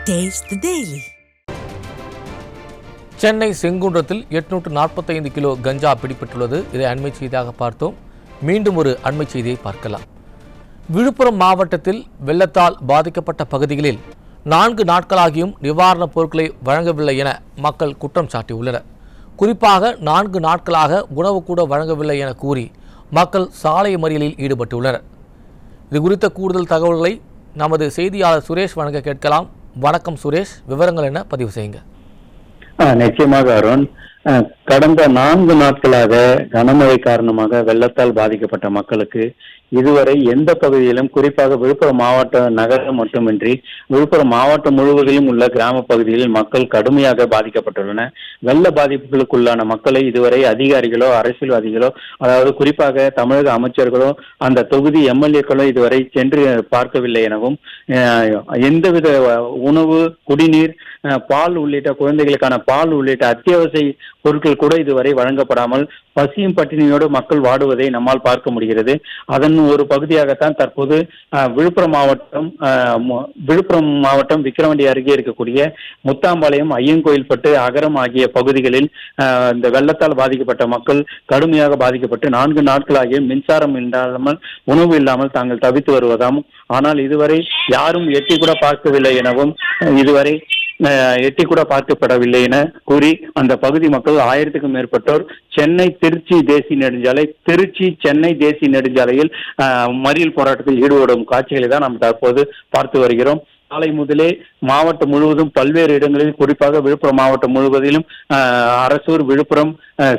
Taste the Daily. Chennai செங்குன்றத்தில் 845 kilo கஞ்சா பிடிபட்டுள்ளது. இதை அண்மை செய்தியாக பார்த்தோம். மீண்டும் ஒரு அண்மை செய்தியை பார்க்கலாம். விழுப்புரம் மாவட்டத்தில் வெள்ளத்தால் பாதிக்கப்பட்ட பகுதிகளில் 4 நாட்களாகியும் நிவாரணப் பொருட்களை வழங்கவில்லை என மக்கள் குற்றம் சாட்டியுள்ளனர். குறிப்பாக 4 நாட்களாக உணவு கூட வழங்கவில்லை என கூறி மக்கள் சாலை மறியலில் ஈடுபட்டுள்ளனர். இது குறித்த கூடுதல் தகவல்களை நமது செய்தியாளர் சுரேஷ் வழங்க கேட்கலாம். வணக்கம் சுரேஷ், விவரங்கள் என்ன பதிவு செய்யுங்க. நிச்சயமாக அருண், கடந்த 4 நாட்களாக கனமழை காரணமாக வெள்ளத்தால் பாதிக்கப்பட்ட மக்களுக்கு இதுவரை எந்த பகுதியிலும், குறிப்பாக விழுப்புரம் மாவட்ட நகரம் மட்டுமின்றி விழுப்புரம் மாவட்டம் முழுவதிலும் உள்ள கிராம பகுதிகளில் மக்கள் கடுமையாக பாதிக்கப்பட்டுள்ளனர். வெள்ள பாதிப்புகளுக்குள்ளான மக்களை இதுவரை அதிகாரிகளோ அரசியல்வாதிகளோ, அதாவது குறிப்பாக தமிழக அமைச்சர்களோ அந்த தொகுதி எம்எல்ஏக்களோ இதுவரை சென்று பார்க்கவில்லை எனவும், எந்தவித உணவு, குடிநீர், பால் உள்ளிட்ட குழந்தைகளுக்கான பால் உள்ளிட்ட அத்தியாவசிய பொருட்கள் கூட இதுவரை வழங்கப்படாமல் பசியும் பட்டினியோடு மக்கள் வாடுவதை நம்மால் பார்க்க முடிகிறது. அதன் ஒரு பகுதியாகத்தான் தற்போது விழுப்புரம் மாவட்டம் விக்கிரவாண்டி அருகே இருக்கக்கூடிய முத்தாம்பாளையம், ஐயங்கோயில்பட்டு, அகரம் ஆகிய பகுதிகளில் இந்த வெள்ளத்தால் பாதிக்கப்பட்ட மக்கள் கடுமையாக பாதிக்கப்பட்டு 4 நாட்களாகிய மின்சாரம் இல்லாமல், உணவு இல்லாமல் தாங்கள் தவித்து வருவதாகவும், ஆனால் இதுவரை யாரும் எட்டி கூட பார்க்கவில்லை எனவும், இதுவரை எட்டி கூட பார்க்கப்படவில்லை என கூறி அந்த பகுதி மக்கள் 1000க்கும் மேற்பட்டோர் சென்னை திருச்சி தேசிய நெடுஞ்சாலை, திருச்சி சென்னை தேசிய நெடுஞ்சாலையில் மறியல் போராட்டத்தில் ஈடுபடும் காட்சிகளை தான் நாம் தற்போது பார்த்து வருகிறோம். காலை முதலே மாவட்டம் முழுவதும் பல்வேறு இடங்களில், குறிப்பாக விழுப்புரம் மாவட்டம் முழுவதிலும் அரசூர், விழுப்புரம்,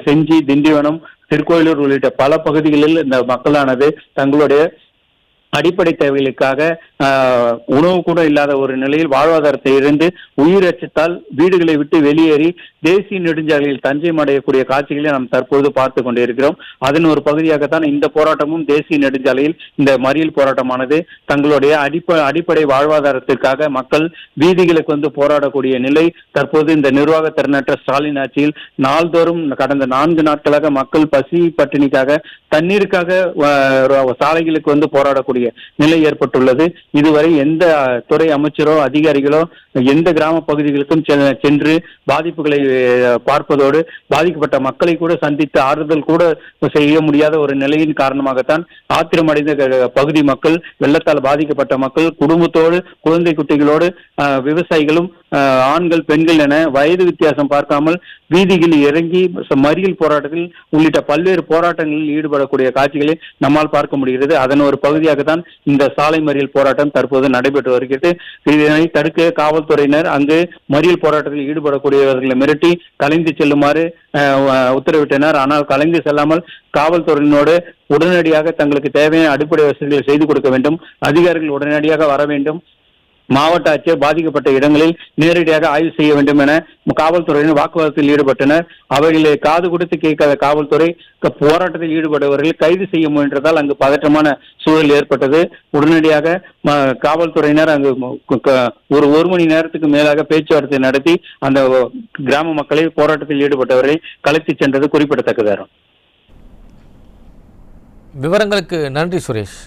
செஞ்சி, திண்டிவனம், திருக்கோயிலூர் உள்ளிட்ட பல பகுதிகளில் இந்த மக்களானது தங்களுடைய அடிப்படை தேவைகளுக்காக உணவு கூட இல்லாத ஒரு நிலையில் வாழ்வாதாரத்தை இழந்து உயிர் அச்சத்தால் வீடுகளை விட்டு வெளியேறி தேசிய நெடுஞ்சாலையில் தஞ்சம் அடையக்கூடிய காட்சிகளை நாம் தற்போது பார்த்து கொண்டிருக்கிறோம். அதன் ஒரு பகுதியாகத்தான் இந்த போராட்டமும் தேசிய நெடுஞ்சாலையில் இந்த மறியல் போராட்டமானது தங்களுடைய அடிப்படை வாழ்வாதாரத்திற்காக மக்கள் வீதிகளுக்கு வந்து போராடக்கூடிய நிலை தற்போது இந்த நிர்வாக திறனற்ற ஸ்டாலின் ஆட்சியில் நாள்தோறும் கடந்த 4 நாட்களாக மக்கள் பசி பட்டினிக்காக, தண்ணீருக்காக சாலைகளுக்கு வந்து போராடக்கூடிய நிலை ஏற்பட்டுள்ளது. இதுவரை எந்த துறை அமைச்சரோ அதிகாரிகளோ எந்த கிராம பகுதிகளுக்கும் சென்று பாதிப்புகளை பார்ப்பதோடு பாதிக்கப்பட்ட மக்களை கூட சந்தித்து ஆறுதல் கூட செய்ய முடியாத ஒரு நிலையின் காரணமாகத்தான் ஆத்திரமடைந்த பகுதி மக்கள், வெள்ளத்தால் பாதிக்கப்பட்ட மக்கள் குடும்பத்தோடு, குழந்தை குட்டிகளோடு, விவசாயிகளும், ஆண்கள், பெண்கள் என வயது வித்தியாசம் பார்க்காமல் வீதிகளில் இறங்கி மறியல் போராட்டத்தில் உள்ளிட்ட பல்வேறு போராட்டங்களில் ஈடுபடக்கூடிய காட்சிகளை நம்மால் பார்க்க முடிகிறது. அதன் ஒரு பகுதியாகத்தான் இந்த சாலை மறியல் போராட்டம் தற்போது நடைபெற்று வருகிறது. இதனை தடுக்க காவல்துறையினர் அங்கு மறியல் போராட்டத்தில் ஈடுபடக்கூடியவர்களை மிரட்டி கலைந்து செல்லுமாறு உத்தரவிட்டனர். ஆனால் கலைந்து செல்லாமல் காவல்துறையினோடு உடனடியாக தங்களுக்கு தேவையான அடிப்படை வசதிகளை செய்து கொடுக்க வேண்டும், அதிகாரிகள் உடனடியாக வர வேண்டும், மாவட்ட ஆட்சியர் பாதிக்கப்பட்ட இடங்களில் நேரடியாக ஆய்வு செய்ய வேண்டும் என காவல்துறையினர் வாக்குவாதத்தில் ஈடுபட்டனர். அவர்களை காது கொடுத்து கேட்காத காவல்துறை போராட்டத்தில் ஈடுபடுபவர்கள் கைது செய்ய முயன்றதால் அங்கு பதற்றமான சூழல் ஏற்பட்டது. உடனடியாக காவல்துறையினர் அங்கு ஒரு மணி நேரத்துக்கு மேலாக பேச்சுவார்த்தை நடத்தி அந்த கிராம மக்களை, போராட்டத்தில் ஈடுபட்டவர்களை கலைத்து சென்றது குறிப்பிடத்தக்கது. விவரங்களுக்கு நன்றி சுரேஷ்.